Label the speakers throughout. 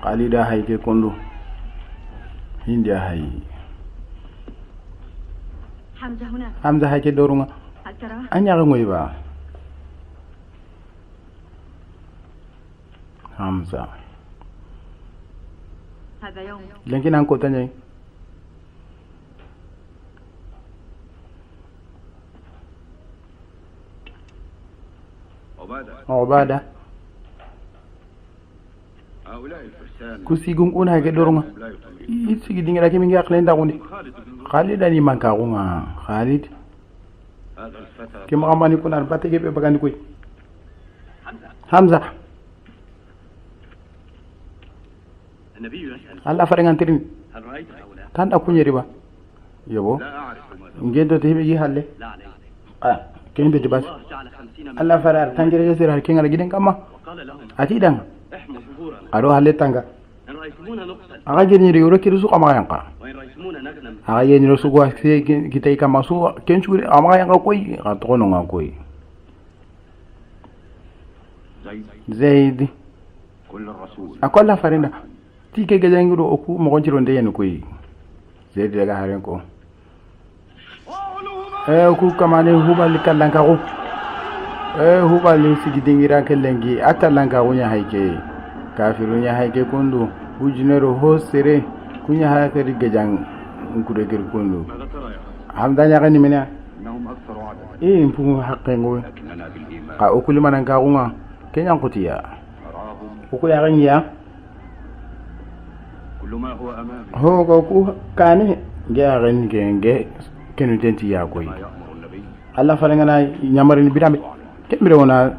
Speaker 1: qalida hayke kondo hindi hay hamza hayke dorunga anya ngoy ba hamza lenki nan ko tanyai عبادة كوسيغون اون هاكي دورما يسيغي ديغي راكي ميغي اخلين داغوندي خالد اني مانكاغوما خالد كيما اماني كونار باتيغي بي باغاندي كوي حمزة النبي يسأل الله فرغان ترين هل رأيت هؤلاء كان اكوني ربا يبو نجدو تيبي حالي لا كين دي بس الله فرار تانجر يسير هل كين على جدين كما اتي دان ارو حالي تانغا aga jeni riuro kiru su ama yanka aga jeni ro su gwa kita kama su kenchu ama yanka koi atono nga koi zaid akolla farinda tike gajangido oku mo gonjiro ndeyeni koi zaid daga haren ko ku kamane hubal kallanka ko hubal sigi dingira kellengi atallanka wonya hayke kafirunya hayke kundu ujinero hosere kunya hayke rigajang ngure gir kundu hamdanya gani mena mpu haqqengo ka okuli mananka kunga kenya kutiya oku ya ganya kullu ma huwa amami ho ko ku kane ga gani genge kenu tenti ya koy Allah fa ngana nyamarini bidambe kembere wona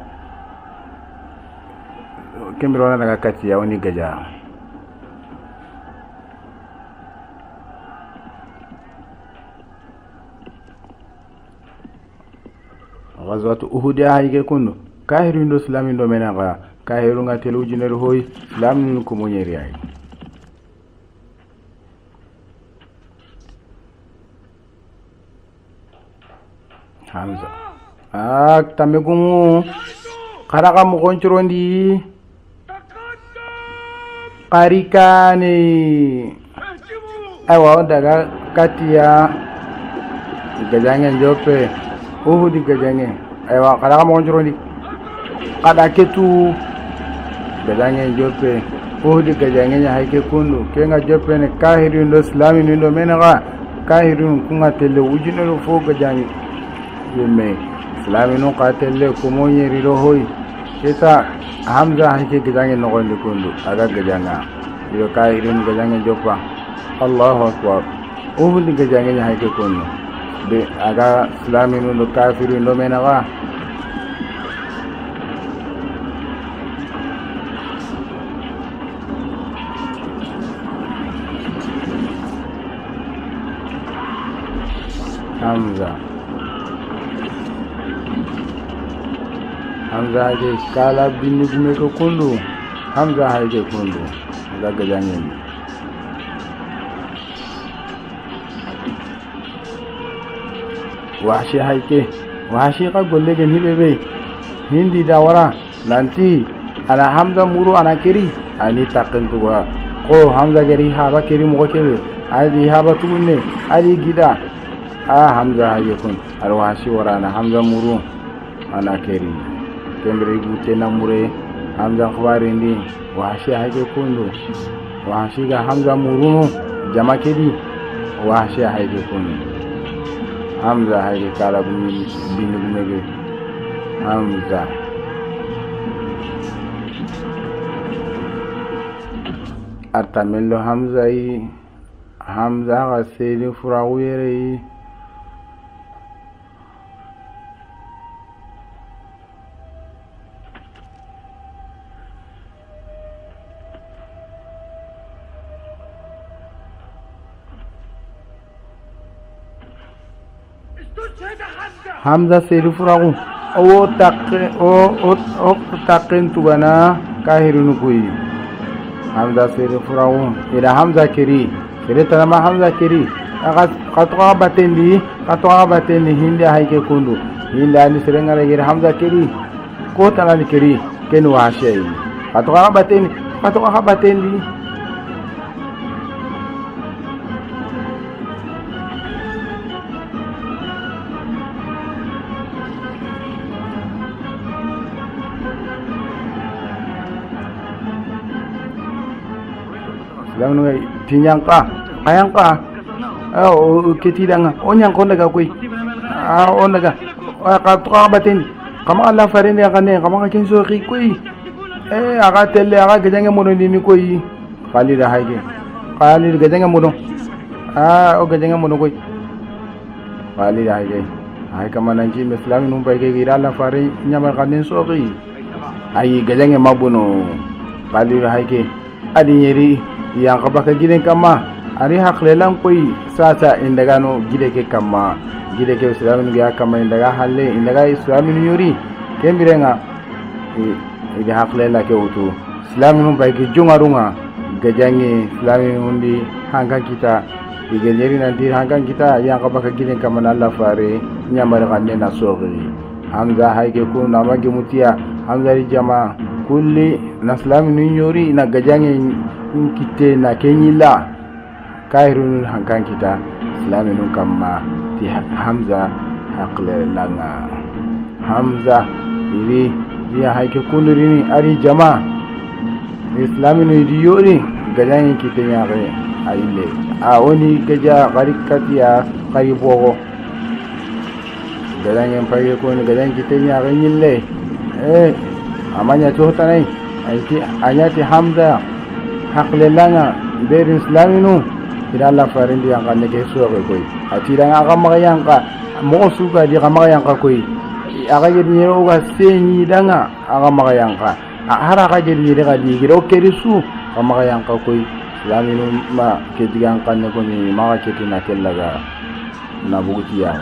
Speaker 1: daga kati ya woni gaja ghazwat uhud hayge kunno kahiru ndo islamin do menaga kahiru nga telu jinero hoy islamin ko monyeri ay Hamza tamegumu karaka mo konchurondi karikane awa daga katia gajangen jope uhudi gajangen awa karaka mo konchurondi kada ketu gajangen jope uhudi gajangen ya haike kundu kenga jope ne kahiru ndo islami ndo menaga kahiru kunga tele ujino fo gajangen yemme islamino qatelle kumonye riro hoy keta hamza hanke gidange nogondi kundu aga gajanga yo kairin gajange joppa Allahu akbar uhudi gajange hayke kundu be aga islamino no kafiru no menaga Hamza haje kala binni gume ko kundu Hamza haje kundu daga jangen washi ka golle gen hibebe hindi dawara nanti ala Hamza muru ana kiri ani takentu wa ko Hamza gari haba kiri mo kebe ali haba tunne ali gida Hamza haje kun al washi warana Hamza muru ana kiri kembere gute namure Hamza khwari ndi washi haje kundu washi ga Hamza muru jama kedi washi haje kundu Hamza haje kala bini gumege Hamza artamello Hamza ga seli furawere Hamza seri furagu o takken tugana kahirunu kuyi Hamza seri furagu ida Hamza kiri tanama Hamza kiri katwa batendi hindi haike kundu hindi ani serengara gir Hamza kiri ko tanani kiri kenu washe katoka kabateni Silamu ngai tinyangka ayangka ketidanga onyang kondaga koi onaga katoka kabateni kama Allah farin ya kane kama kin so koi aga telle aga gajange mono ni koi kali da haige kali gajange mono o gajange mono koi kali da haige ay kama nanji islam num bai ge gira Allah farin nyamar kane so ki ay gajange mabono kali da haige adi yeri yang kabaka giden kama ari haklelan koi sasa indaga no gide ke kama gide ke islam ngi kama indaga halle indaga islam ni yuri kembirenga ide haklela ke utu islam no bai ke jungarunga gajange islam ndi hanga kita ige nyeri nanti hanga kita yang kabaka giden kama Allah fare nyamar kanne na sogri hamza haike ko namage mutia hamza ri jama kulli na islam ni yuri na gajange kite na kenyila kairun hankan kita islami nun kamma ti hamza hakle langa hamza iri dia haike kundurini ari jama islami nun diyori gajan kite nyare aile oni gaja garikatia karibogo gajan pagi ko ni gajan kite nyare nyille amanya chotanai aiti anyati hamza hakle langa berin islami nun ila Allah farin dia kan ke suwe koi atira nga kamakayang ka mo suka dia kamakayang ka koi aga jadi ro ga senyi danga aga makayang ka hara ka jadi dia ka di giro kerisu kamakayang ka koi islami ma ke digang kan ko ni maka ketina kellaga na buguti ya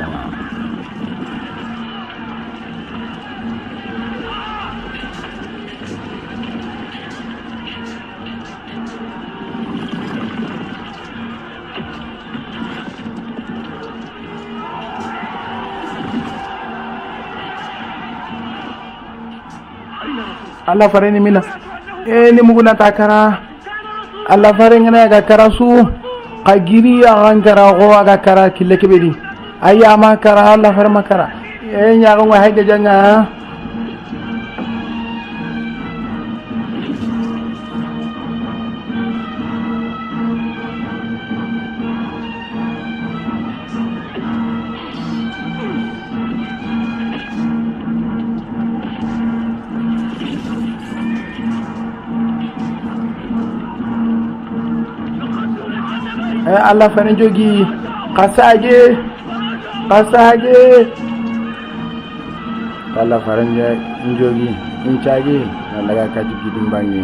Speaker 1: Allah fare ni mina ni muguna takara Allah fare ngana ga karasu kagiri agan kara go aga kara kille kebedi ayama kara Allah fare makara nya go hayga janga Allah farin jogi kasage Allah farin jogi incage Allah ka jigi dimbangi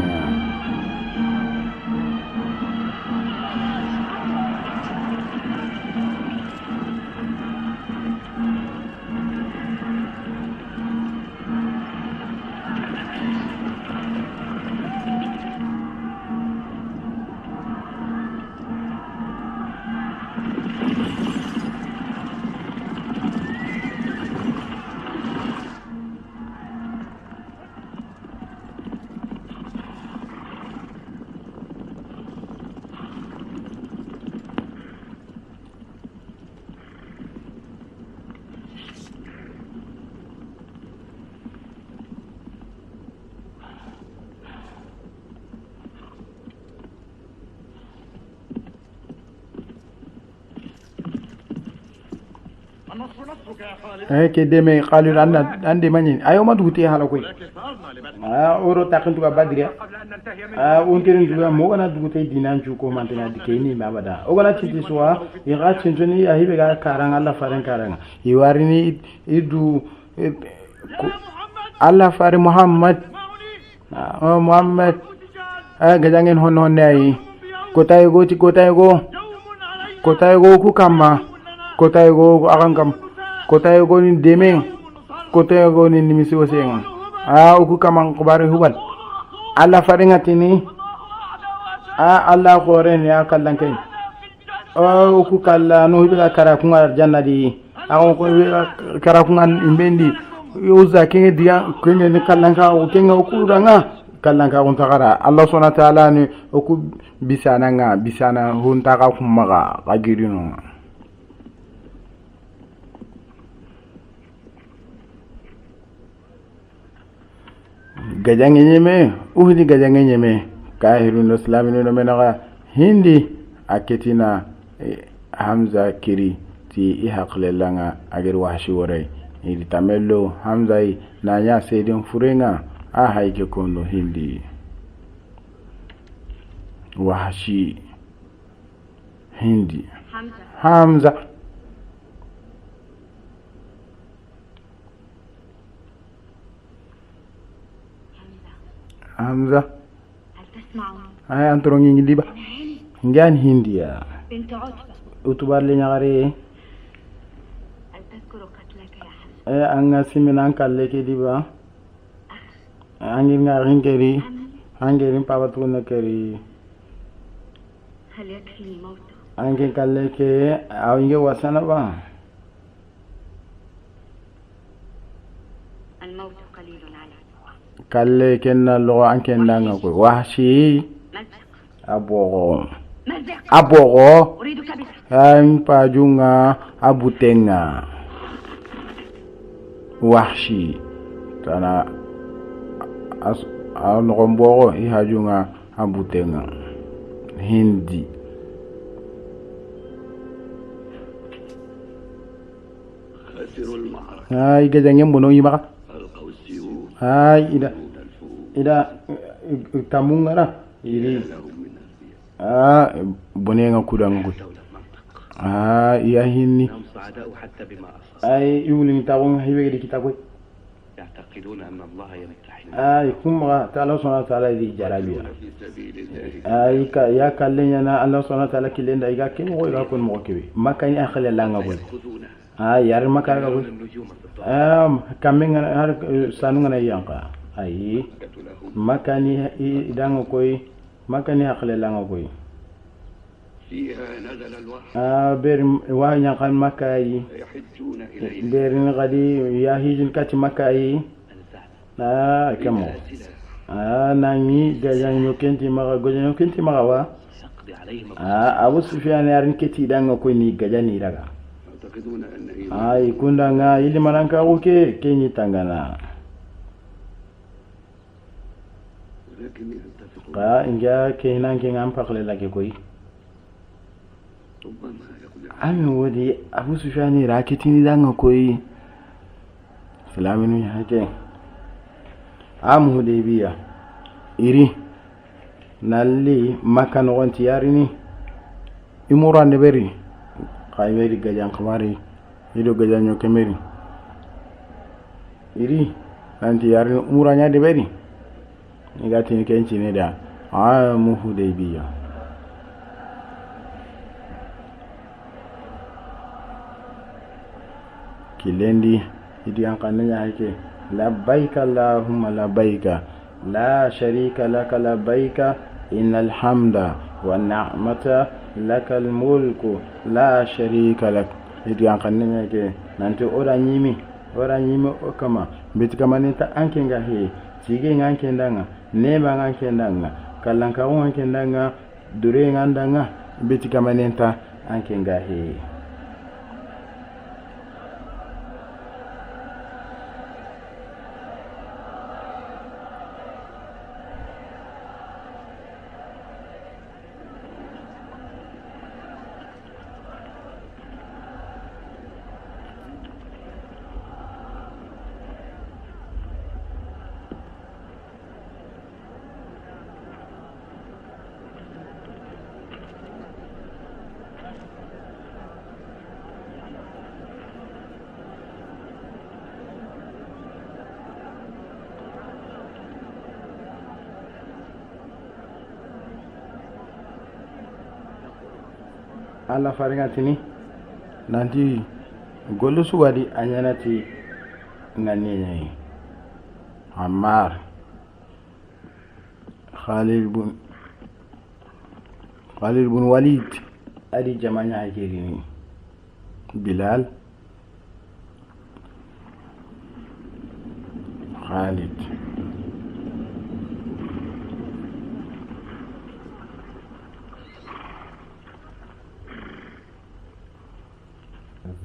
Speaker 1: ke deme qalil ande mani ayo ma duguti hala koy oro takin tuga badire on kerin tuga mo gana duguti dinan ju ko mantena dikeni mabada o gana tinti soa yi ga tintoni ya hibe ga karanga Allah faran karanga yi warini idu Allah fare Muhammad gajangen hono nei kotay go ku kama kotay go akangam kotay go ni demeng kotay go ni nimisi oseng ku kama ko bare huban Allah fare ngatini Allah ko ren ya kallan kay ku kala no hibe kara ku ngar jannadi ko kara ku ngan imbendi uza kenge dia kenge ni kalanga o kenga ku ranga kallan ka kun takara Allah subhanahu wa ta'ala ni oku bisana hunta ka kumaga agirino gajange nyeme uhdi gajange nyeme kahirun islaminu no menaga hindi aketina hamza kiri ti ihaqlelanga agir wahshi worai idi tamello hamza na nya sedin furenga a haike kono hindi wahshi hindi hamza هل تسمعون؟ هاي أنتروني نجدي با نجان هندية بنت عتبة أتبار لي نغري هل تذكر قتلك يا حسن؟ أنا سمين أنك لك دي با أنجي نغرين كري أنجي رين بابتون كري هل يكفي الموت؟ أنجي كالك أو إنجي وسنا با الموت قليل عليك kalle kenna lo anke ndanga ko wahshi abogo han pajunga abutenga wahshi tana an rombogo ihajunga abutenga hindi ay gajange mbono yima ay ida tamungara iri bonenga kudang iya hinni ay yulin tawon hibe di kitabu ya'taqiduna anna Allah yamtahin ay kuma ta'ala subhanahu wa ta'ala di jarabiya ay ka ya kallenya na Allah subhanahu wa ta'ala kilenda iga kin go iga kun mo kebe makani akhla langa bon ay yar makara go kamenga har sanunga na yanka ay makani idango koy makani akhla langa koy ber wa nyakan makai ber ngadi ya hijin kati makai kamo nani gajanyo kenti maga gajanyo kenti maga wa Abu Sufyan yarin keti danga koy ni gajani daga ay kundanga ili mananka oke kenyi tangana ka inga kenan ngam pakle lagi koy ami wodi Abu Sufyan rakitini danga koy salaminu hake am Hudaybiya iri nalli makan wonti yarini imurande beri kaymeri gajan kamari ido gajanyo kemeri iri nanti yarini umuranya de beri igati ni kenchi ne da am Hudaybiya kilendi idi an kananya hake labbaik allahumma labbaik la sharika laka labbaik innal hamda wan ni'mata lakal mulku la sharika lak idi an kananya hake nanti ora nyimi okama bit kamane ta anke ngahe sige nganke ndanga neba nganke ndanga kallanka nganke ndanga dure ngandanga bit kamane ta anke ngahe Allah faringatini nanti gollu suwadi anyanati ngani Ammar Khalid bin Walid adi jamanya hakirini Bilal Khalid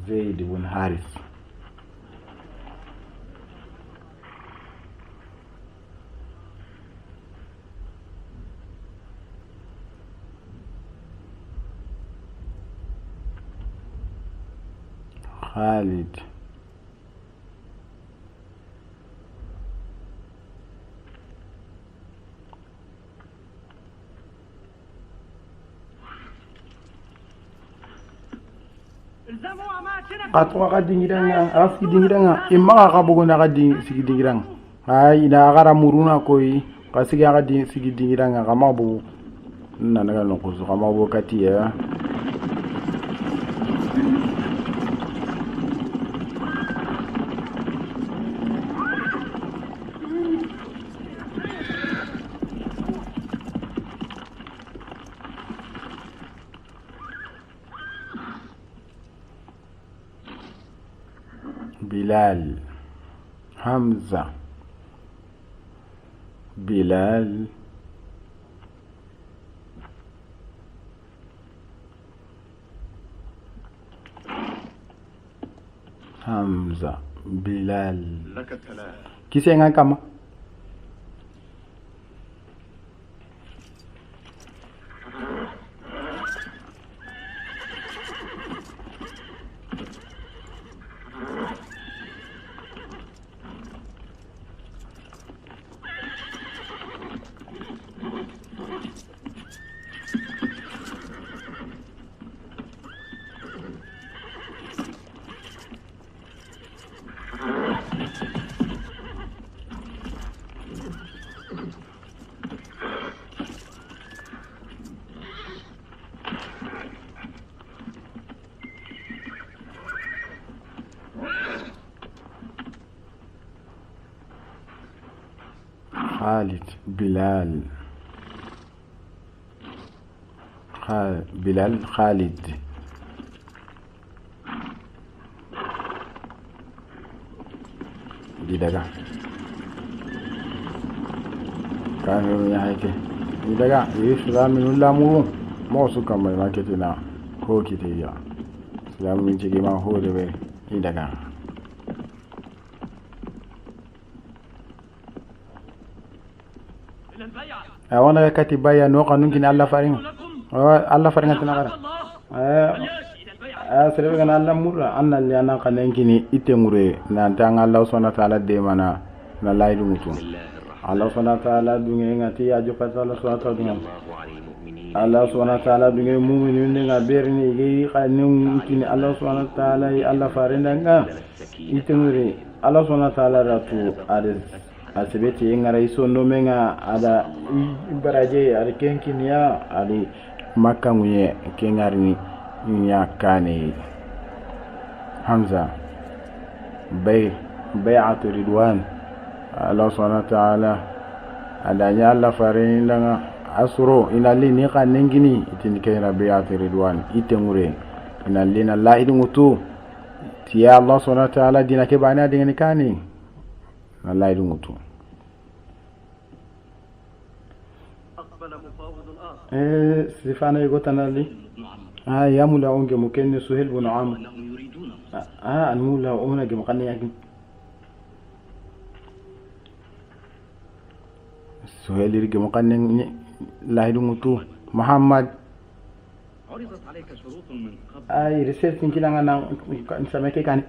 Speaker 1: زيد بن حارث. خالد. Atwa ka dingiranga aski dingiranga imma ka bugo na ka sigi dingiranga ai na gara muruna koi ka sigi ka sigi dingiranga ka mabu na na no ko ka mabu katiya بلال حمزة بلال حمزة بلال
Speaker 2: لك السلام.
Speaker 1: كيسي نغان كما خالد بلال بلال خالد di daga kanu ya haike di daga yesu da min lamu mo su kan mai market na ko kite ya salamu min ci ma ho de be di daga وانا كاتي بايا نو قانون كن الله فارين الله فارين تنغرا سربي كان الله مر ان اللي انا كان كني يتمره نانتا الله سبحانه وتعالى دي منا لا لا يدوتو الله سبحانه وتعالى دوني ngati ya jo fata Allah subhanahu wa ta'ala Allah subhanahu wa ta'ala dungé mu'minin nga berni gi xanum kini Allah subhanahu wa ta'ala Allah farin nga itemure Allah subhanahu wa ta'ala ratu ades asibiti ngara isondo menga ada baraje ada kenkinya ali makka nguye kengarni nya kane Hamza bai'atu ridwan Allah subhanahu wa ta'ala adanya Allah farin nga asro ina lini kanengini itini kayra bai'atu ridwan itemure ina lina la idungutu tiya Allah subhanahu wa ta'ala dina ke bana dingani kani Allah idungutu سيفانا يقولنا لي يا مولا أونج مكين سهيل بن عامر المولا أونج مقني يجي سهيل يجي مقني لا يدومتو محمد
Speaker 2: عرضت عليك شروط من قبل
Speaker 1: رسالة كنا أنا نسمعك كان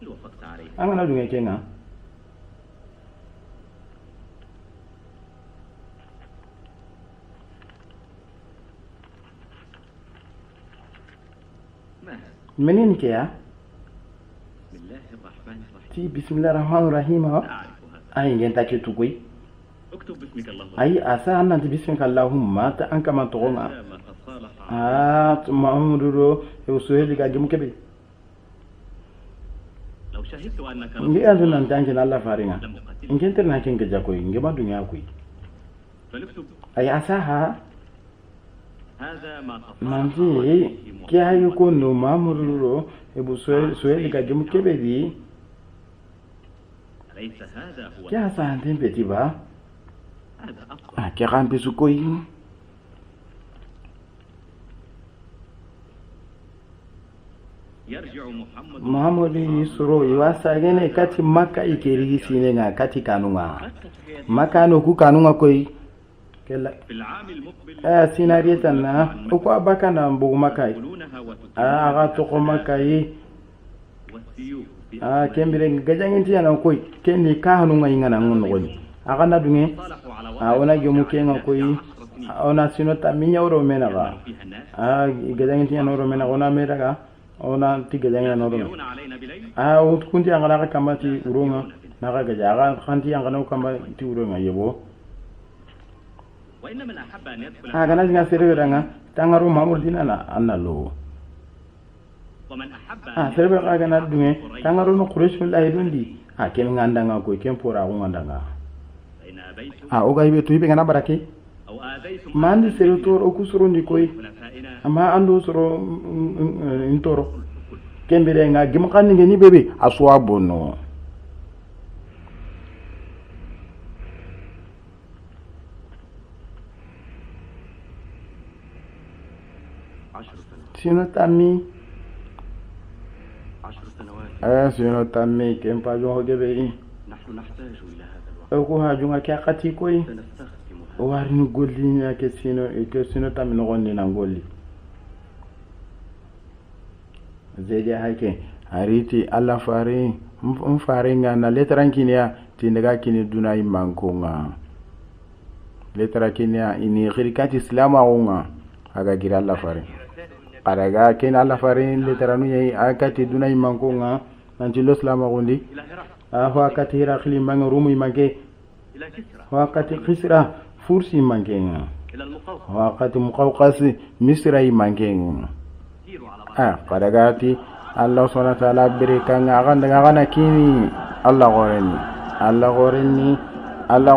Speaker 2: وافقت عليها
Speaker 1: أنا ندوي كنا منين كيا؟
Speaker 2: بسم الله الرحمن الرحيم.
Speaker 1: تي بسم الله الرحمن الرحيم ها؟ أي جنتا كتوكي؟
Speaker 2: اكتب باسمك اللهم.
Speaker 1: أي أسا أنا بسمك اللهم تا أنك ما تقولنا. محمود رو يوسف لك أجمع كبير.
Speaker 2: لو شهدت أنك
Speaker 1: إنجي أظن أن تانجن الله فارنا. إنجي أنت ناكين كجاكوي إنجي ما دنيا كوي.
Speaker 2: فلكتب.
Speaker 1: أي أساها.
Speaker 2: هذا ما
Speaker 1: nanti kia yuko no mamuru ebu soe ga gemu kebedi
Speaker 2: ليس هذا هو.
Speaker 1: kia sa anten petiba
Speaker 2: هذا أفضل.
Speaker 1: kia kan pesukoi
Speaker 2: يرجع
Speaker 1: muhammadu yisro iwasa gene kati makka ikeri sine nga kati kanunga makka no ku kanunga koy kella sinarietan na ko abaka na mbugu makai aga to ko makai kembire gajangin tiana koy kenni ka hanunga ingana ngon goni aga na dunge ona gemu kenga koy ona sinota minya oro menaga gajangin tiana oro menaga ona meraga ona tigajangin na oro o kunti angana ka kamati uronga naga gajaga kanti angana kamati uronga yebo kana jinga serebe nga tangaru mamur dinana annalo serebe ka kana dunge tangaru no quraish billahi dundi ken nganda nga ko ken pora ko nganda nga o ga ibe to ibe ngana barake mandi serutor o kusuro ndi koy ama ando soro intoro kembere nga gimkan ngeni bebe aswa bonno sino tammi sino tammi kem pa jo gebe ko ha junga ka khati koy warni golli nya ke sino tammi no gonni na golli zede hake hariti alla fare fare nga na letran kinya tindaga kini dunai mankonga letra kinya ini khirikati islama nga aga gira alla fare araga ken alla farin leteranu yai akati dunai mankonga nanti lo islama gondi ho akati hirakli mang rumu mange ho akati khisra fursi mange ho akati muqawqas misra mange qaragati allah subhanahu wa ta'ala birika ngana kini allah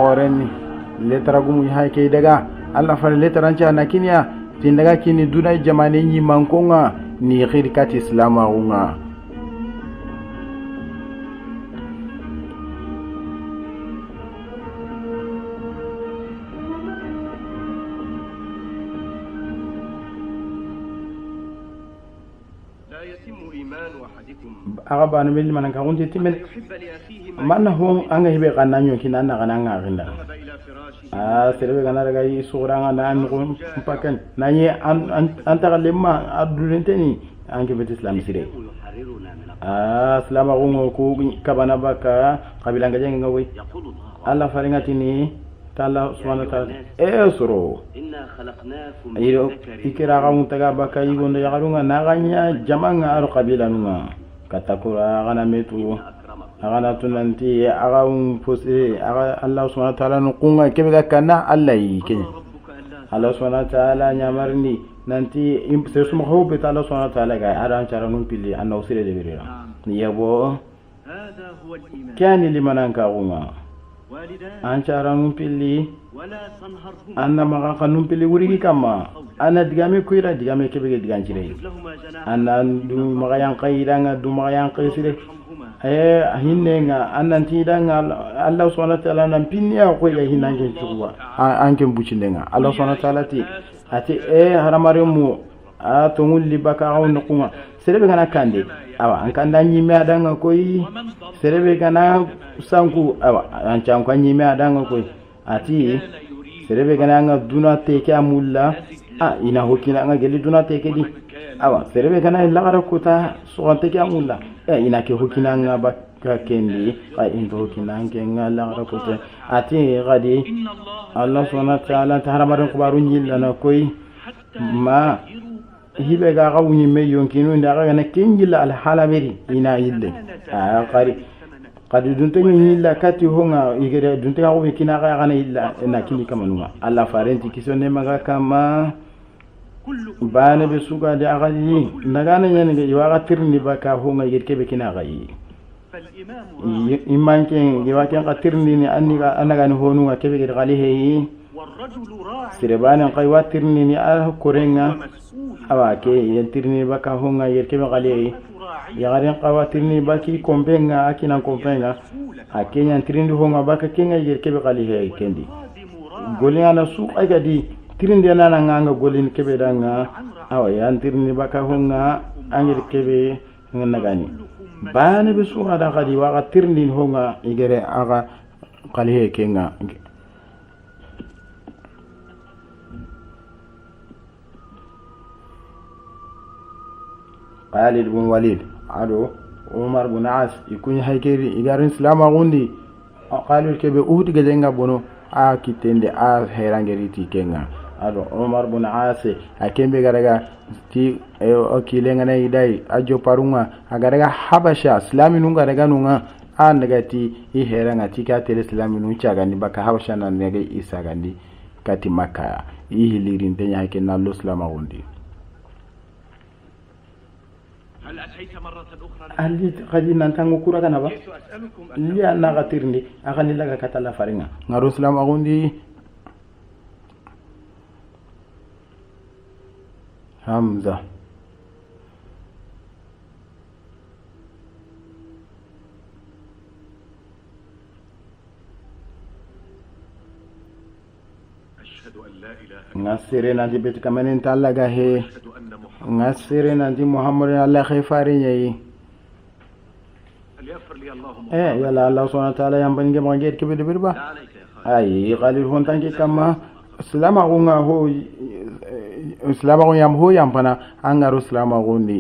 Speaker 1: goreni leteragumu haike daga allah farin leterancha nakinya tindaga kini dunai jamane nyi mankonga ni khirikati islama unga agaba no mel manan ka gonti timel manna hon anga hibe kananyo kinana kananga rinda serebe kana daga yi suranga na an ko pakan nanye anta lemma adulenteni anke bet islam sire salama ko kabana baka kabila ngaje ngawi alla faringatini talla subhanahu wa ta'ala suro inna khalaqnakum ayo ikira ga mutaga baka yigonda yagarunga naganya jamanga ar kabila nunga katakura gana metu agana tunanti aga posi aga allah subhanahu wa ta'ala nukunga kebega kana allah yike allah subhanahu wa ta'ala nyamarni nanti sesuma hobe allah subhanahu wa ta'ala ga aran cara numpili anna usire de birira yabo hada huwa al-iman kani limananka gunga an cara numpili anna maga kanumpili wurigi kama ana digame kuira digame kebege diganjire anna du maga yang kairanga du maga yang kaisire hinenga annanti danga allah subhanahu wa ta'ala nan pinniya ko ya hinange chuwa anke bucindenga allah subhanahu wa ta'ala ti ati haramare mu to ngulli baka on kuma serebe kana kande awa an kanda nyime adanga koyi serebe kana sanku awa an chanka nyime adanga koyi ati serebe kana nga duna teke amulla ina hokina nga geli duna teke di awa serebe kana lagara kota so teke amulla ina ke hokina nga baka kendi into hokina nga lagara kota ati gadi allah subhanahu wa ta'ala taharamarin kubarun yilla koyi ma hibe ga gawni me yonkinu ndaga na kinjila al halamiri ina yille qari qadi dunte yilla kati honga igere dunte gawo kina ga gana illa na kini kamanuma alla farenti kisone maga kama bana be suga de agali ndaga na nyane ge waga tirni baka honga yirkebe kina ga yi imanke ge waken ka tirni ni anniga anaga ni honu ga kebe ge gali he sirebana kai watirni ni al korenga awake yentirni baka honga yerkebe gali ya garen qawatirni baki kombenga akina kombenga akenya tirindi honga baka kenga yerkebe gali he kendi golinga na su agadi tirindi nana nganga golin kebe danga awa yantirni baka honga angir kebe ngana gani bana be suga da kadi wa tirndin honga igere aga qalihe kenga Khalid bin Walid ado Umar bin As ikun haykeri igarin islama gundi Khalid kebe uhud gajenga bono a kitende a herangeriti kenga ado Umar bin As akembe garaga ti o kilenga na idai ajo parunga agaraga habasha islami nunga daga nunga an daga ti I heranga ti ka tele islami nun chaga ni baka habasha na nege isagandi kati makka I hilirin tenya hake na lo islama gundi
Speaker 2: هل أتيت مرة أخرى؟
Speaker 1: Ali kadi nantango kura kana ba li anna gatirni akani laga katala faringa ngaro islam agundi Hamza
Speaker 2: أشهد أن لا إله
Speaker 1: ngasire nanti bet kamanen talaga he
Speaker 2: أشهد أن محمد
Speaker 1: ngasire nanti Muhammad Allah khifari yayi
Speaker 2: فليغفر لي الله
Speaker 1: yala Allah subhanahu wa ta'ala yang bangi manget ke be birba
Speaker 2: لا عليك يا خالد
Speaker 1: ay qalil hon tanki kama islama ko nga ho islama ko yam ho yam pana angaro islama ko ni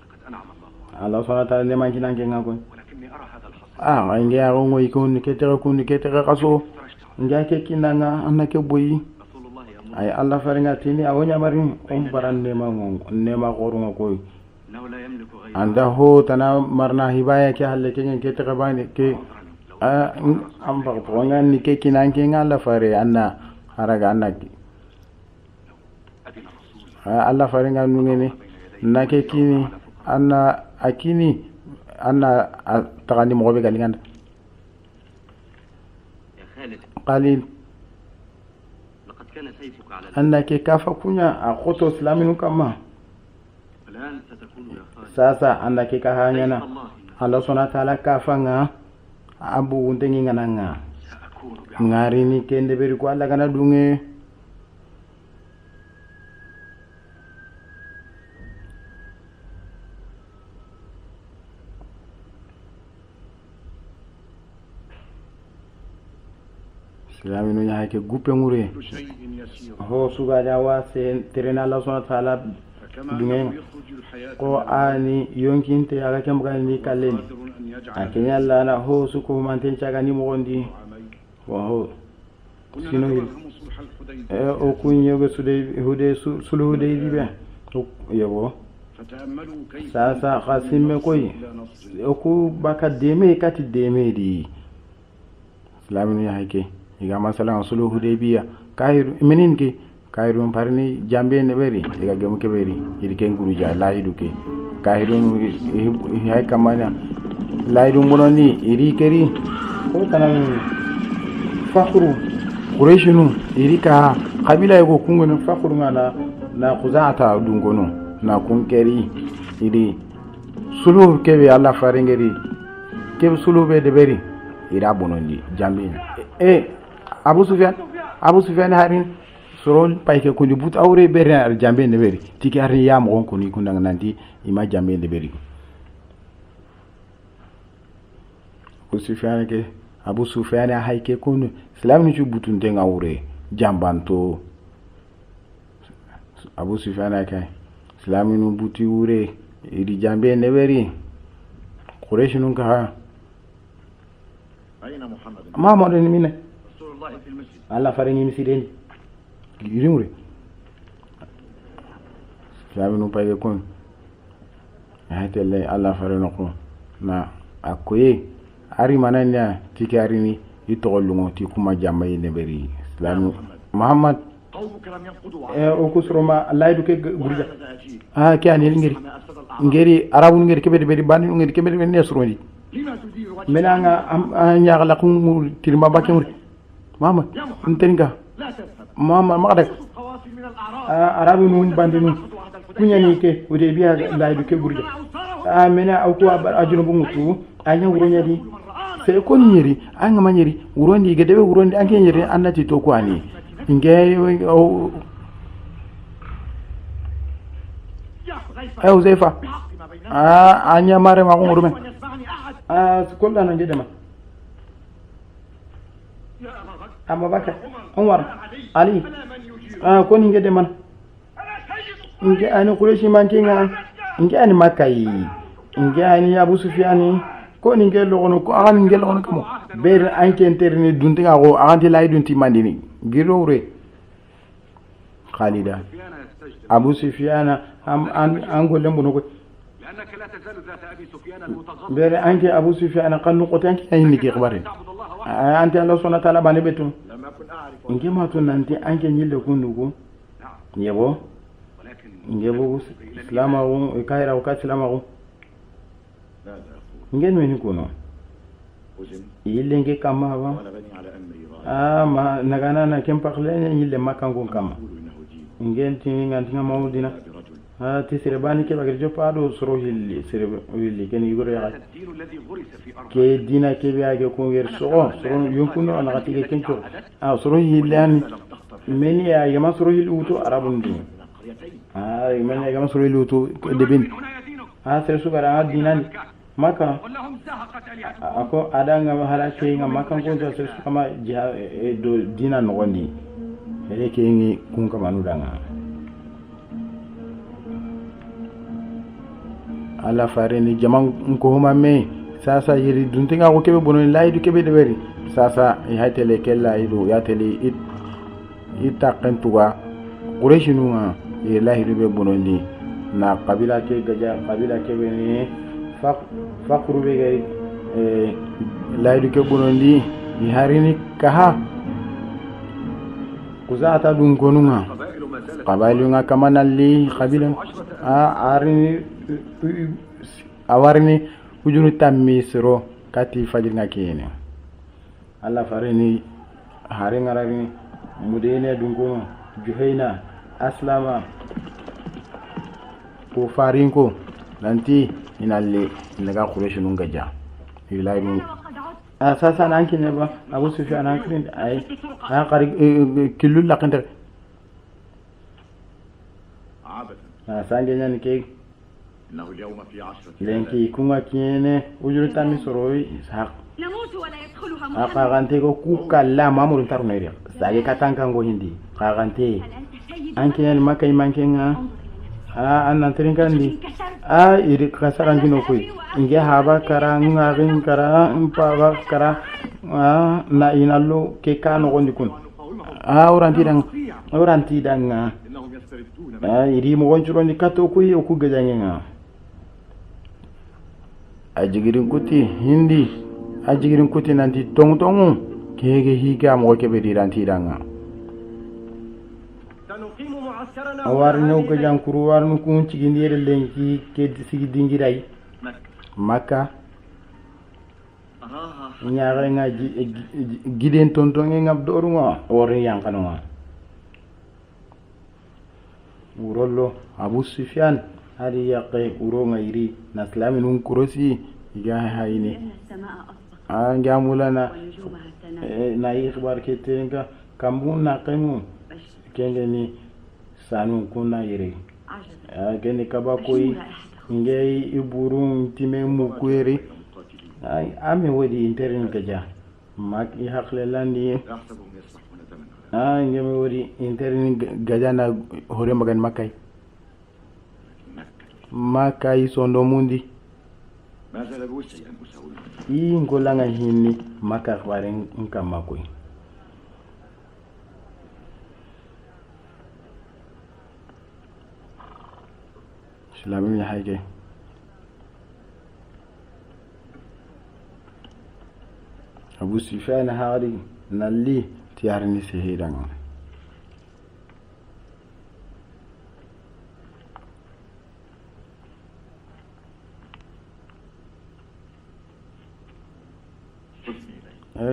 Speaker 2: لقد أنعم الله عليك
Speaker 1: Allah subhanahu wa ta'ala ne manki nanke ngako
Speaker 2: ولكني أرى هذا الحصر
Speaker 1: ngi ya ngo ikon ni ketere kaso ngake kinanga annake boyi
Speaker 2: رسول الله يأمر
Speaker 1: ay Allah faringa tini awonya marin baran nema gorunga koy
Speaker 2: أنه لا يملك غير
Speaker 1: anda ho tana marna hibaya ke halle kengen ke bani ke am ba pongan ni ke kinanke ngala fare anna haraga annaki
Speaker 2: أذن رسول الله
Speaker 1: Allah faringa nungene nake kini anna akini anna tagani mo be galinganda
Speaker 2: يا خالد
Speaker 1: qalil
Speaker 2: لقد كان سيفك على
Speaker 1: annake kafa kunya akoto islaminu kama
Speaker 2: الآن ستكون يا خالد
Speaker 1: sasa annake ka
Speaker 2: سيف
Speaker 1: hanyana
Speaker 2: الله
Speaker 1: Allah subhanahu wa ta'ala kafanga abu untengi ngananga
Speaker 2: سأكون بعون
Speaker 1: ngari ni kende beri ko Allah kana dunge Islami no nya ke gupe ngure
Speaker 2: شيء يسير
Speaker 1: ho suga jawa se terena Allah subhanahu wa ta'ala
Speaker 2: فكما
Speaker 1: دنيا.
Speaker 2: أنه يخرج الحياة
Speaker 1: ko ani yonkinte aga kemga ni kallen
Speaker 2: قادر أن يجعل
Speaker 1: akenya Allah na ho su ko manten caga ni mo gondi
Speaker 2: عامين
Speaker 1: wa ho
Speaker 2: كنا
Speaker 1: sino
Speaker 2: نتوهم صلح الحديبية
Speaker 1: o kunyogo sude hude sulu hude dibe yego
Speaker 2: فتأملوا كيف
Speaker 1: sasa khasimme koy
Speaker 2: إلى نصر
Speaker 1: o ku baka deme kati deme di islamin ya hake iga masalan sulu hude biya kairu menin ke kairu parni jambe ne beri iga gem ke beri idi ken guru ja lahidu ke kairu hay kamana lahidu mononi iri keri ko tanan fakhru quraishinu iri ka kabila yego kungono fakhru ngana na khuzata dungono na kunkeri iri sulu kebe Allah farengeri kebe sulu be de beri ira bonondi jambe Abu Sufyan harin sorol payke kundi but awre beri ar jambe ne beri tiki harin ya mo koni kundanga nanti ima jambe ne beri Abu Sufyan hayke kunu islam ni butun te ngawre jambanto Abu Sufyan kay islam ni buti wure iri jambe ne beri Quraysh nun ka
Speaker 2: أين محمد
Speaker 1: ma mo den mine
Speaker 2: رسول الله في المسجد
Speaker 1: Allah faringi misiden girimure islam ni payke kun haytele Allah farino ko na akoye ari mananya tiki ari ni itolungo ti kuma jamay ne beri islam Muhammad
Speaker 2: قومك لم ينقضوا
Speaker 1: o kusroma Allah du ke gurja
Speaker 2: هذا أجيب
Speaker 1: kani ngiri
Speaker 2: ما أفسد الأعراض
Speaker 1: ngiri arabu ngiri kebe beri bani ngiri kebe ne suroni
Speaker 2: لما تدير وجه
Speaker 1: menanga nya gala kun tirma bakemur Muhammad ntenga
Speaker 2: لا تذهب
Speaker 1: Muhammad makadak
Speaker 2: قوافل من الأعراض
Speaker 1: arabu nun bandinu kunya ni ke ude biya Allah du ke gurja mena au ko ajunu bungutu anya uronya di sai kon nyeri an ma nyeri urondi ga debe urondi an ke nyeri annati to kwani nge حذيفة
Speaker 2: بحق ما بيننا
Speaker 1: أني ماري ما قوم رمي
Speaker 2: أن يسمعني أحد
Speaker 1: كل أنا جد ما
Speaker 2: يا أبا بكر
Speaker 1: أما بكر عمر علي
Speaker 2: ألا من يجير
Speaker 1: كوني جد ما
Speaker 2: أنا سيد
Speaker 1: إنك أنا قريش ما كينا إنك أنا مكاي إنك أنا أبو سفيان كوني جد لغنو كأنا جد لغنو كمو بير أنك إنترني دونتي أو أنت لا يدونتي مانديني جيروري خالدا
Speaker 2: سفيان يستجدب
Speaker 1: أبو سفيان أنقول لهم بنوك
Speaker 2: لأنك لا تزال ذات أبي سفيان المتغضب
Speaker 1: بير أنك أبو سفيان قال نقطة أنك أينك إخباري
Speaker 2: تعبد الله وحده
Speaker 1: أنت الله سبحانه وتعالى بني بيتو
Speaker 2: لم أكن أعرف
Speaker 1: إنك ما تون أنت أنك نيل كونوكو
Speaker 2: نعم
Speaker 1: يبو
Speaker 2: ولكن
Speaker 1: يبو إسلام أو كايرا أو كإسلام أو
Speaker 2: ماذا أقول
Speaker 1: إنك وين كونو
Speaker 2: أزن
Speaker 1: يلينك كما هو
Speaker 2: غلبني على أمري غالب
Speaker 1: ما نغانا نكيم بخلين يلي ما كان كون كما
Speaker 2: أقول إنه دين
Speaker 1: إنك تيجي مولدنا
Speaker 2: برجل
Speaker 1: تسرباني كي بقى جبادو سروه اللي سرب اللي كان يقول يا
Speaker 2: هذا الدين الذي غرس في أرض
Speaker 1: كي دينا كي بيا كون غير سرو يمكن أن غتيجي كنتو سروه اللي يعني من يا جماعة سروه الأوتو عربون دين
Speaker 2: القريتين
Speaker 1: من يا جماعة سروه الأوتو دبين
Speaker 2: من هنا يدينك
Speaker 1: سرسو كرا دينان ما كان
Speaker 2: قل لهم زهقت آلهتكم
Speaker 1: ako ada nga hala ke nga makan ko ta sirsu kama jiha do dina no gondi hele ke ngi kun kama nu danga ala fare ni jaman ko huma me sasa yiri duntinga ko kebe bonon laydu kebe de beri sasa e hatele kella ido ya tele it taqentuwa qurayshinu nga e lahidu be bonondi na qabila ke gaja qabila ke be ni faqru be gari laydu ke bonondi ni harini kaha kuzata dun gonunga
Speaker 2: قبائل ما زالت
Speaker 1: qabailu nga kamanalli qabila arini awarni ujunu tammi siro kati fajir nga kiyene alla farini hari ngarari mudene dunko juhaina aslama ko farinko nanti inalle inaga quraish nunga ja ilaimu asasa nanki ne ba abu sufyan ankirin ay ha qari killu laqinta
Speaker 2: عبثا
Speaker 1: sange nyani ke
Speaker 2: إنه اليوم في 10
Speaker 1: lenki kunga kiyene ujunu tammi soro ishaq
Speaker 3: نموت ولا يدخلها محمد.
Speaker 1: akagante ko kukalla mamuru tarunere sage katanka ngo hindi kagante
Speaker 3: هل أنت سيد
Speaker 1: anke makai mankenga annan trinkandi
Speaker 3: كسرت
Speaker 1: iri kasaran gino koy inge haba kara ngarin kara mpaba kara na inallo ke kano gondi kun uranti danga
Speaker 2: إنهم يستردون
Speaker 1: iri mo gonchuro ni kato koy oku gajangenga ajigirin kuti hindi ajigirin kuti nanti tongtongu kege higa mo kebe diranti danga
Speaker 2: سنقيم معسكرنا
Speaker 1: awarno gajan kuru warno kun cigindire lenki ke sigi dingirai
Speaker 2: مكة
Speaker 1: maka
Speaker 2: أراها
Speaker 1: nyaare nga giden tontonge ngab doru nga wori yankano nga urollo abu sufyan hadi yaqe uro nga iri na islamin kurosi iga hayni
Speaker 3: لأن السماء أصبحت
Speaker 1: angamulana
Speaker 3: ونجومها تنام
Speaker 1: na ikhbar ketenga kambun na qemu
Speaker 3: بشر
Speaker 1: kenge ni sanu kunna iri
Speaker 3: عجبا
Speaker 1: gene kaba koy ngey iburun time mu kweri ay ame wodi interin kaja mak i hakle landi
Speaker 2: يحسبهم يصبحون زمنا
Speaker 1: ngeme wodi interin gaja na hore magan makai
Speaker 2: مكة
Speaker 1: makai sondo mundi
Speaker 2: ما زال بوسعي أن أساوي
Speaker 1: i ngolanga hinni maka khbaren nkam makoy islamin ya haike abu sufyan hari nalli tiyarni sehidan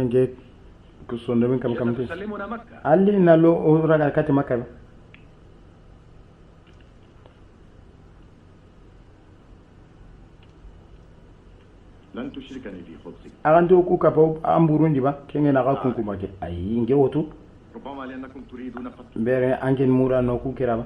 Speaker 1: nge ku sondo min kam kam te
Speaker 2: تسلمنا مكة
Speaker 1: alli nalo o raga kati makka ba
Speaker 2: لن تشركني في خبزك
Speaker 1: aganto ku kapa amburundi ba kenge na ka kunku make ayi nge wotu
Speaker 2: ربما لأنكم تريدون قتل
Speaker 1: bere anken mura no ku kira ba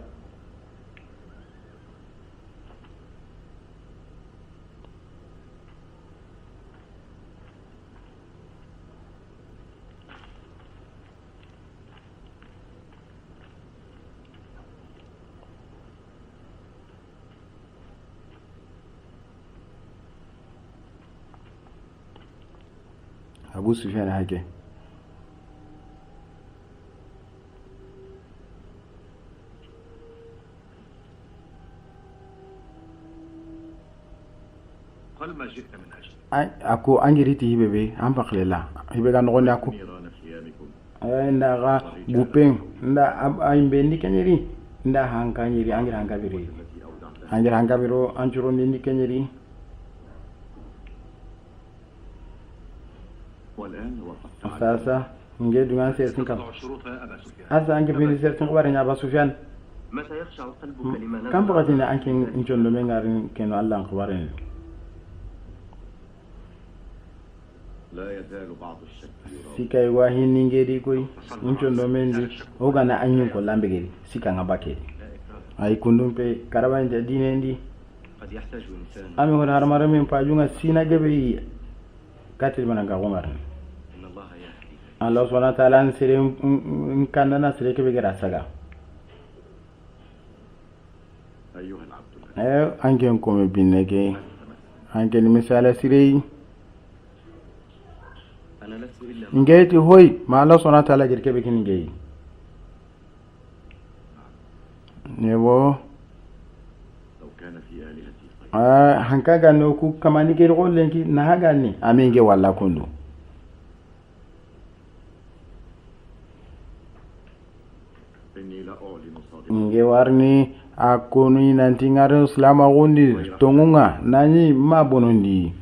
Speaker 1: Abu Sufyan hake
Speaker 2: قل ما جئت من أجل
Speaker 1: ako angiriti hibe be an baklela hibe ga nogonde ako
Speaker 2: نيران ثيابكم
Speaker 1: nda ga gupen nda ayimbe ndi kenyeri nda hankanyeri angira hankabiri
Speaker 2: التي أودعت
Speaker 1: angira hankabiro anchuro ndi kenyeri
Speaker 2: والآن وقد
Speaker 1: sasa nge dungan sertin kam
Speaker 2: تضع شروطها أبا سفيان
Speaker 1: asa ange bini sertin ko barenya Abu Sufyan
Speaker 2: متى يخشع قلبك لما
Speaker 1: kam
Speaker 2: نزل
Speaker 1: bakatina anke nchondo me ngarin keno Allah ko barenya
Speaker 2: لا يزال بعض الشك يراود
Speaker 1: sikai wa hinni ngedi koy nchondo mendi o gana anyun ko lambegeri sika ngabake
Speaker 2: لا إكراه
Speaker 1: ay kundum pe karabanja dine ndi
Speaker 2: قد يحتاج إنسان
Speaker 1: ami hon harmara min pajunga sina gebe katil mananga gomar
Speaker 2: إن الله يهدي
Speaker 1: Allah subhanahu wa ta'ala sire kandana sire kebe gara saga
Speaker 2: أيها العبد
Speaker 1: anken ko me binneke anken misala sire
Speaker 2: أنا لست إلا
Speaker 1: ngeti hoy ma Allah subhanahu wa ta'ala jirke be kin ngey nebo
Speaker 2: لو كان في آلهتي خير
Speaker 1: hanka ganno ku kamani ke gollenki na hagani aminge walla kundu
Speaker 2: إني لا أعلن صادقا
Speaker 1: nge warni akoni nanti ngare islama gondi tongunga nani mabonondi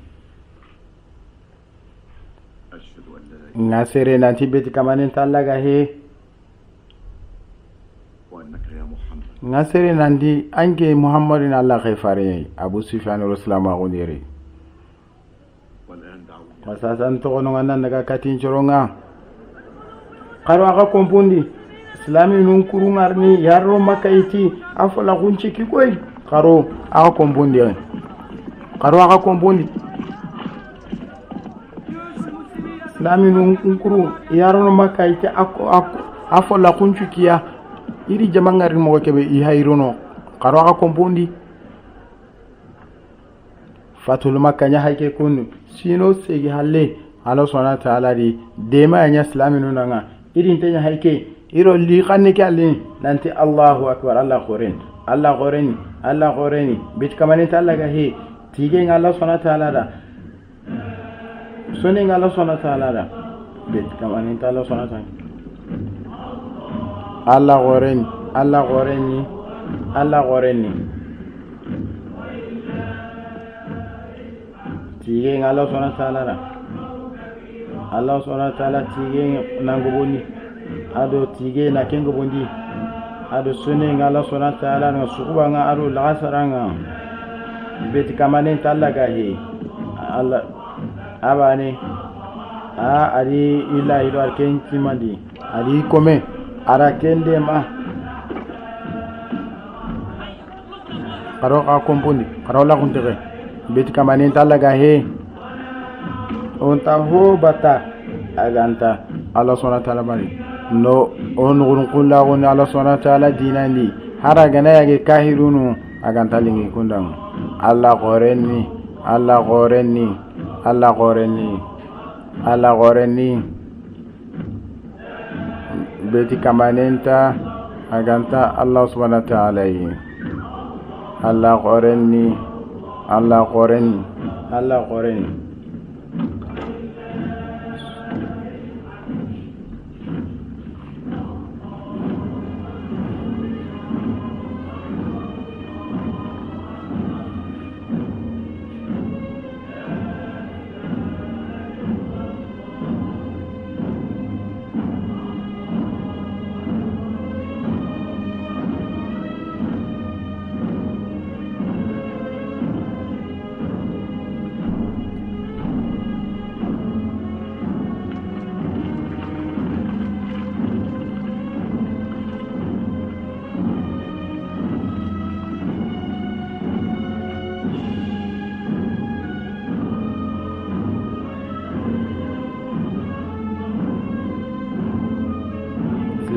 Speaker 2: أشهد أن لا إله
Speaker 1: ngasere nanti beti kamanin talaga he
Speaker 2: وأنك يا محمد
Speaker 1: ngasere nanti anke muhammadin Allah khifare Abu Sufyan islama gondi
Speaker 2: والآن دعوني
Speaker 1: wasasan to ono ngana daga katin choronga karo aka kompondi islami nun kurungarni yarro makaiti afola kunci kikoy karo aka kompondi islami nun kuru yarro makaiti afola kunci kiya iri jamangari mo kebe i hayrono karo aka kompondi fatul makka nya hayke kunu sino segi halle Allah subhanahu wa ta'ala di dema nya islami nunanga irin tanya hayke iro li khanne ke alli nanti Allahu akbar Allah qoreni bit kamani ta'ala ga he tige nga Allah subhanahu wa ta'ala da sone nga Allah subhanahu wa ta'ala da bit kamani ta'ala subhanahu wa ta'ala Allah qoreni tige nga Allah subhanahu wa ta'ala da Allah subhanahu wa ta'ala tige nangoboni ado tige na kengo bondi ado sune nga Allah subhanahu wa ta'ala nga sukuba nga ado lagasaranga beti kamanen ta'ala ga he Allah abane ari ila ilo arken kimandi ari kome ara kende ma karo ka kompondi karo la kuntere beti kamanen ta'ala ga he onta ho bata aganta Allah subhanahu wa ta'ala bari no on gurun kula gon Allah subhanahu wa ta'ala dinani hara gana yage kahirunu aganta lingi kundang Allah qoreni beti kamanenta aganta Allah subhanahu wa ta'ala yi Allah qoreni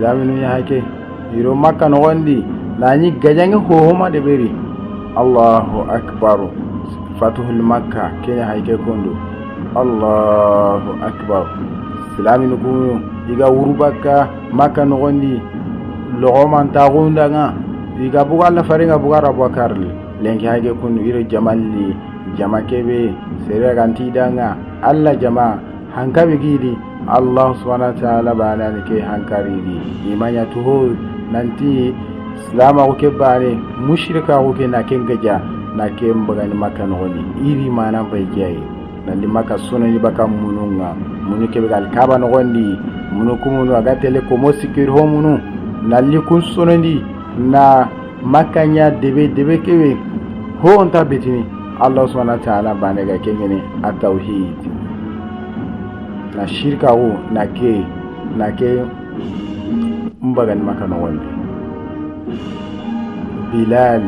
Speaker 1: ilaminu ya hake iro makka no wandi nani gajange hohoma de beri Allahu akbar fatuhul makka kenya hake kondo Allahu akbar. Silami nuku iga urubaka maka nogondi logoman tagundanga iga buga alla faringa buga rabakarli lenki hage kunu ire jamalli jama kebe sere gantidanga alla jama hankabe gidi Allah subhanahu wa ta'ala bana ke hankaridi imanya tuho nanti islama ko ke bane mushrika ko ke na kengaja na ke mbagani maka nogondi iri mana bai jayi nali maka sunani baka mununga munu kebe gal kaba nogondi munu kumunu agatele ko mosikir ho munu nali kun sunani na makanya debe kebe ho onta betini Allah subhanahu wa ta'ala bane ga kengene at-tauhid na shirka ho na ke mbagan maka nogondi Bilal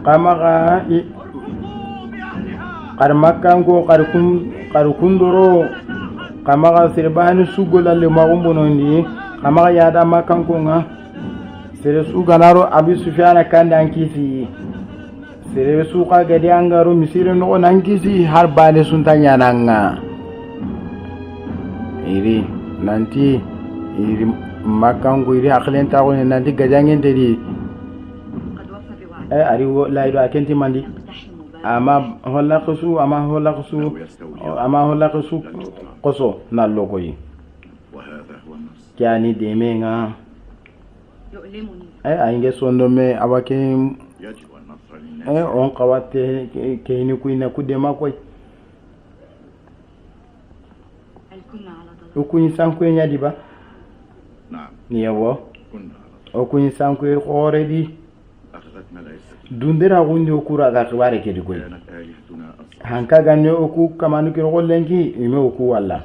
Speaker 1: kamaga karmakango karkundoro kamaga sirbani sugola le magumbonondi kamaga yada makango nga sere suganaro abi sufyana kande ankisi sere suka gadi angaro misire no nankisi har bale suntanya nanga iri nanti iri makango iri akhlenta ko nanti gajangen dedi ari laido akenti mandi ama holla khusu qoso na lokoyi kyani demenga ainge sondome abake on qawate kayni kuina kudema koy ukuni sanku nyadi ba niyawo okuni sanku khoredi dundera gundi okura ga tware kedi koy hanka ganyo oku kamanu ki rollenki ime oku walla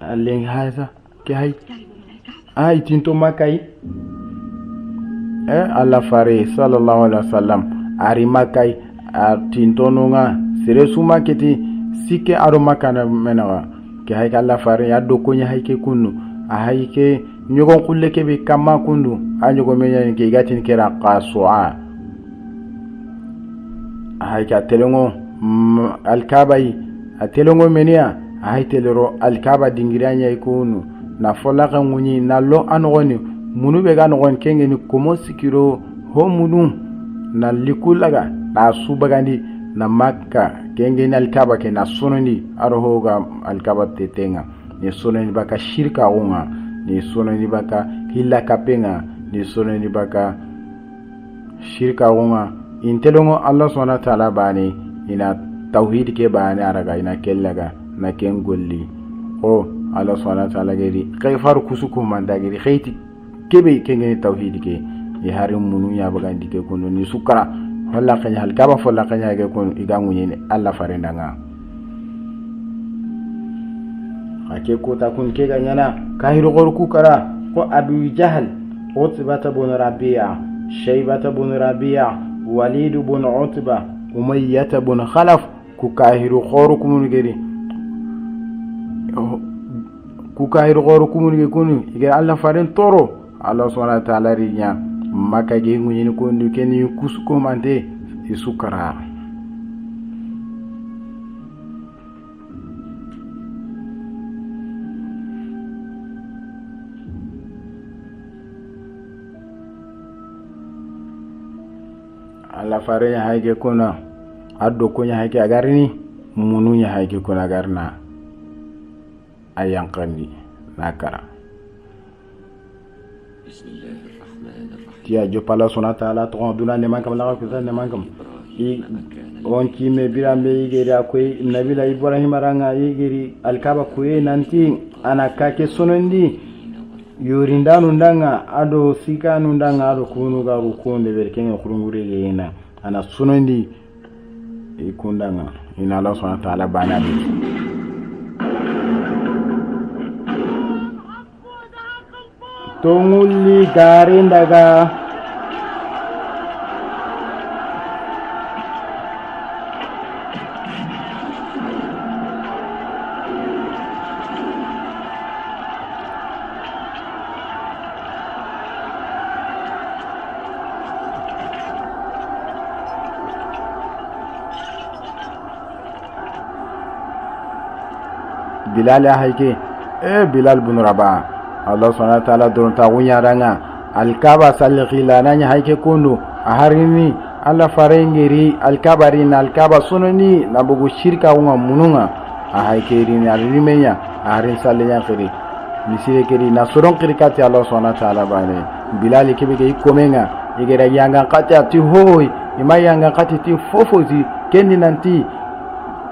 Speaker 1: allen haza ke hay ay tinto makai alla fare sallallahu alaihi wasallam ari makai tinto nonga sere suma keti sike aro makana menawa ke hay alla fare ya do konya hay ke kunu a hay ke nyogon kulle ke be kama kundu a nyogo menya ke gatin kera qasua hay ka telongo alkabai a telongo menia hay telero alkaba dingiranya ikunu na folaka nguni na lo anogoni munu be ga nogon kengeni komo sikiro ho munu na likulaga na subagandi na makka kengeni alkaba ke na sononi aro ga alkaba tetenga ni sononi baka shirka unga ni sononi baka hilla kapenga ni sononi baka shirka unga intelongo Allah subhanahu wa ta'ala bani ina tauhid ke bani araga ina kellaga na kengolli o Allah subhanahu wa ta'ala geri kayfar kusuku mandageri khayti kebe kengeni tauhid ke ya harim munu ya bagandi ke kono ni sukara walla kanya halkaba folla kanya ke kono igangu ni Allah farendanga ake ko ta kun ke ganyana kahiru gorku kara ko abu jahal utbata bun rabi'a shaybata bun rabi'a walid bun utba umayyah bun khalaf ku kahiru gorukum ngeri ku kahiru gorukum ngeri kunu ige Allah faren toro Allah subhanahu wa ta'ala rinya maka ge nguni ko ndu keni kusuko mante isukara Allah farenya haike kuna addo kunya haike agarni mununya haike kuna agarna ayankandi nakara tiya jo pala sona taala to duna ne mankam la ko ne mankam i on ki me birambe yigeri akoy nabila ibrahim aranga yigeri alkaba koye nanti anaka ke sonondi yorindanu ndanga ado sikanu ndanga ado kunu ga rukunde berkenga kurungure yena ana sonondi ikundanga ina Allah subhanahu wa ta'ala bana bi tongulli garindaga bilal hayke bilal bin rabah Allah subhanahu wa ta'ala don ta gunya ranga alkaba salkhila nanya hayke kunu aharini Allah farengeri alkabari na alkaba sunani na bugu shirka unga mununga hayke rini arimenya aharin sallenya khiri misire keri na soron kirikati Allah subhanahu wa ta'ala bane bilal kibege ikomenga igera yanga kati ati hoy ima yanga kati ti fofozi kendi nanti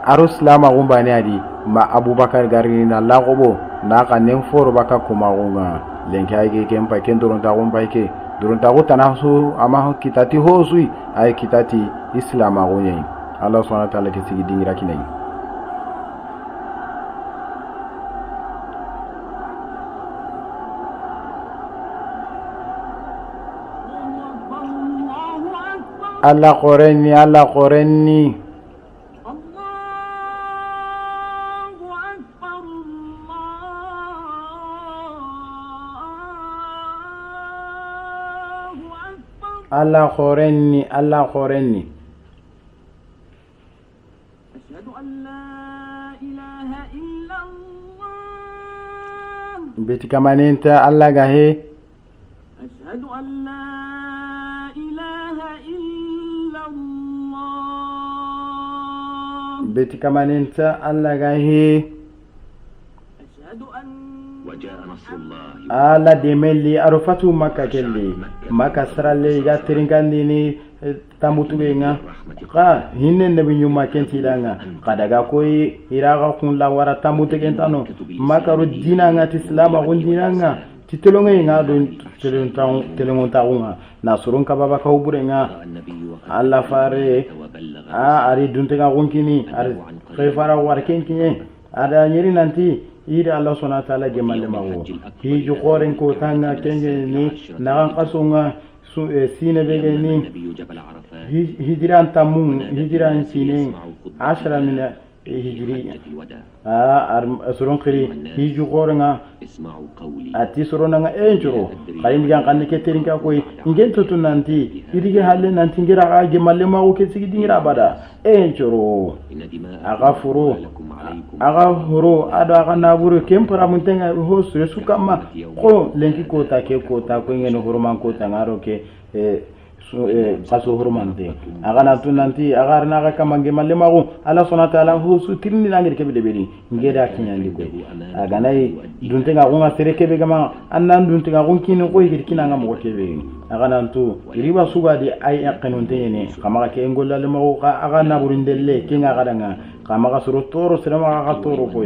Speaker 1: aruslama gumbani adi ma abubakar garini na lagobo na kanen foro baka kuma gunga lenki ayge kempa kendoron ta gumba ke doron ta gutana so ama kitati hosui ay kitati islam agunye Allah subhanahu wa ta'ala ke sigi dingira kinai Allah qorenni Allah khorenni ashhadu an la ilaha illa Allah beti kamanenta Allah gahe ashhadu an la ilaha illa Allah beti kamanenta Allah gahe ashhadu an ala demeli arufatu makka kelli makka saralle ga tiringandi ni tamutuge nga ka hinne nabi nyuma kenti danga kadaga koy iraga kun la wara tamutuge tano makaru dina nga islama gun dina nga titelonge nga don telon taunga nasrun ka baba ka ubure nga alla fare ari dunte ga gunkini ari khayfara war kenkinye ada nyeri nanti ida Allah subhanahu wa ta'ala gemalle mawo hiju qoren ko tanga kenge ni nagan qasunga sine bege ni hijran tamun hijran sine 10 min hijri surun khiri hiju qorenga ati suruna nga enjuro khalim gan kan ke terinka koy ngel tutun nanti idige halle nanti ngira ga gemalle mawo ke sigi dingira bada enjuro agafuru ada kana buru kempara muntenga ho sure sukama ko lenki kota ke kota ko ngeno hurman kota ngaro ke kaso hurmante agana tunanti agarna ga kamange malemago ala subhanahu wa ta'ala ho su tirni langir ke bedebeli ngeda kinyandi ko aganai duntenga gonga sereke be gama annan duntenga gonkini ko hirkina ngam ko kebe agana ntu riba sugadi ay aqinun tene kama ke ngolla le mago agana burindelle kinga gadanga kama ga suru toro sirama ga toro ko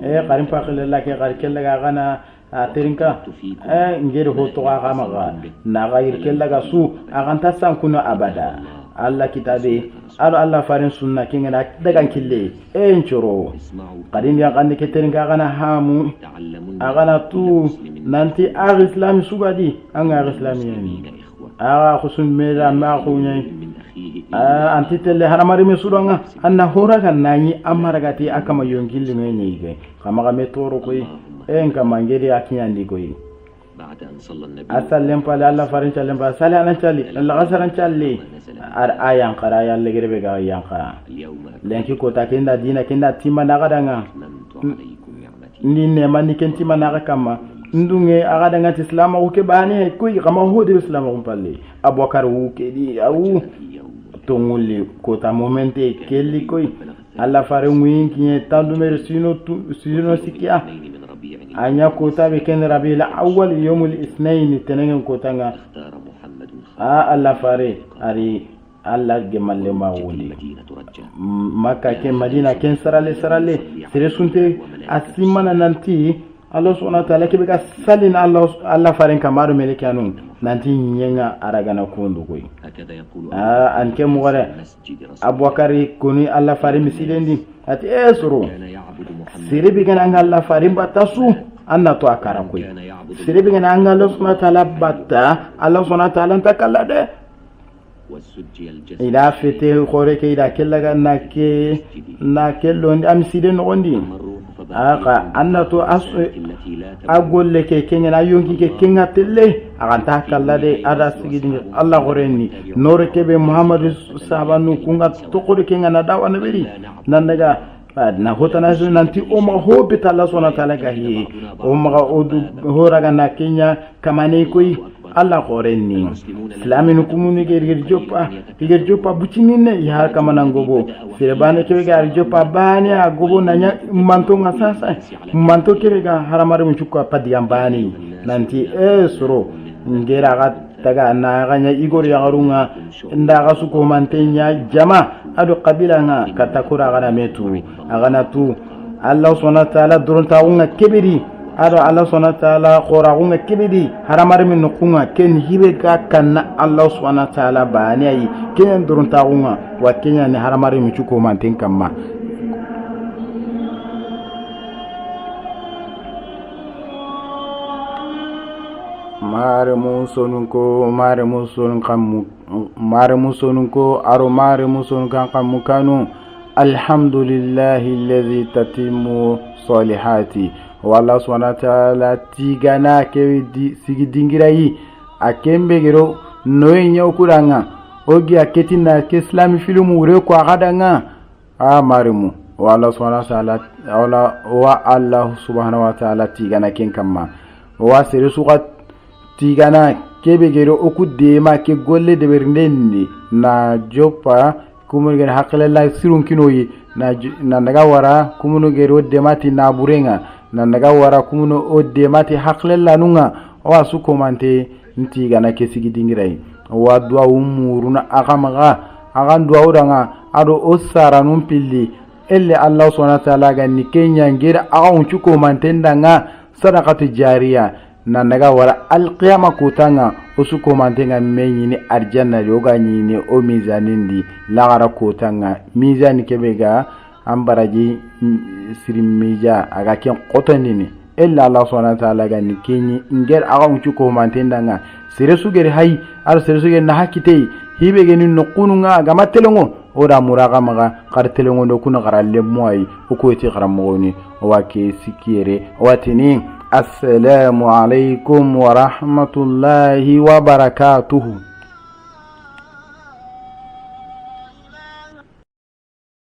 Speaker 1: qarim faqil la ke gar kella ga gana terinka ngere ho to ga maga na ga irkella ga su aganta san kuno abada Allah kitabe Allah farin sunna kinga daga kille enchoro qadim ya ganne ke terinka gana hamu agana tu nanti islam sugadi anga islam yani khusun mera ma khunye anti telle haramari me sudonga anna horaga nani amaragati akama yongilli ngene ge kama ga metoro koy kama ngedi akinyandi koy asallem pale Allah farin chalem ba sale anan chali Allah gasaran challi ayan qara ya legerebe ga yanka lenki ko ta kenda dina kenda timma na gadanga ni ne mani kenti mana kama ndunge aga danga islam ko ke bani ko kama hodi islam ko palle abubakar wu ke di au tonguli ko ta momente kelli koy alla fare muin kiye tandu mer sino sikia anya ko ta be ken rabiul awwal yawmul ithnain tenengen ko tanga alla fare ari alla gemalle ma wuli makka ke madina ken sarale sere sunte asimana nanti Allah subhanahu wa ta'ala ke beka salin Allah faren kamaru melekanu nanti nyenga aragana kondo koy anke mugare abubakari kuni Allah faren misidendi ati esro sire bigana Allah faren batasu anna to akara koy sire bigana Allah subhanahu wa ta'ala batta Allah subhanahu wa ta'ala takallade ila fete khore ke ila kellaga na kellondi am siden ngondi aka annato agolle ke kenya na yonki ke kenga telle aganta kallade ada sigidi Allah gorenni nore kebe Muhammad sabanu kunga to ko kenga na dawa na beri nan daga
Speaker 3: na hotana nanti o ma hobita Allah subhanahu wa ta'ala gahi o ma odu horaga na Kenya kamane koy Allah qorenni islamin kumuni gerger jopa bucinine ya kamana ngobo sirebane kebe gar jopa bani agobo nanya manto ngasasa manto kebe ga haramare muchuka padiyam bani nanti soro ngera ga taga na ganya igor ya garunga ndaga suko mantenya jama adu qabila nga katakura gana metu agana tu Allah subhanahu wa ta'ala durun taunga kebiri ado Allah subhanahu wa ta'ala qoragunga kibidi haramar min nukunga ken hibe ka kanna Allah subhanahu wa ta'ala bani ay ken durun taunga wa kenya ni haramar mi chuko mantin kamma mare musonun ko aro mare muson kan kammu kanu alhamdulillahi alladhi tatimmu salihati wala subhanahu wa ta'ala tigana ke sigi dingirai akembe gero noye nyaw kuranga ogi aketina ke islami filmu re ko gadanga amarimu wala subhanahu wa ta'ala wa Allah subhanahu wa ta'ala tigana ken kamma wa sere sukat tigana kebe gero oku dema ke golle de berndenni na jopa kumun gen hakle la sirun kinoyi na daga wara kumun gero demati na burenga na daga wara kumuno o demati haklella nunga wa su komante nti gana ke sigi dingirai wa duwa umuruna agamaga agan duwa uranga ado osara num pilli elle Allah subhanahu wa ta'ala ga ni kenya ngira aga unchu komante ndanga sadaqatu jariya na daga wara alqiyama kutanga osu komante nga menyini arjanna yoga nyini o mizanindi lagara kutanga mizani kebega ambaraji sirimija aga ken qotandini illa Allah subhanahu wa ta'ala ga nikini nger aga unchu ko mantendanga sire sugere hay ar sire sugere na hakite hibe geni nokununga ga matelongo ora muraga maga qartelongo no kuna garalle moy o ko ti garamoni o wake sikire watini assalamu alaikum wa rahmatullahi wa barakatuh.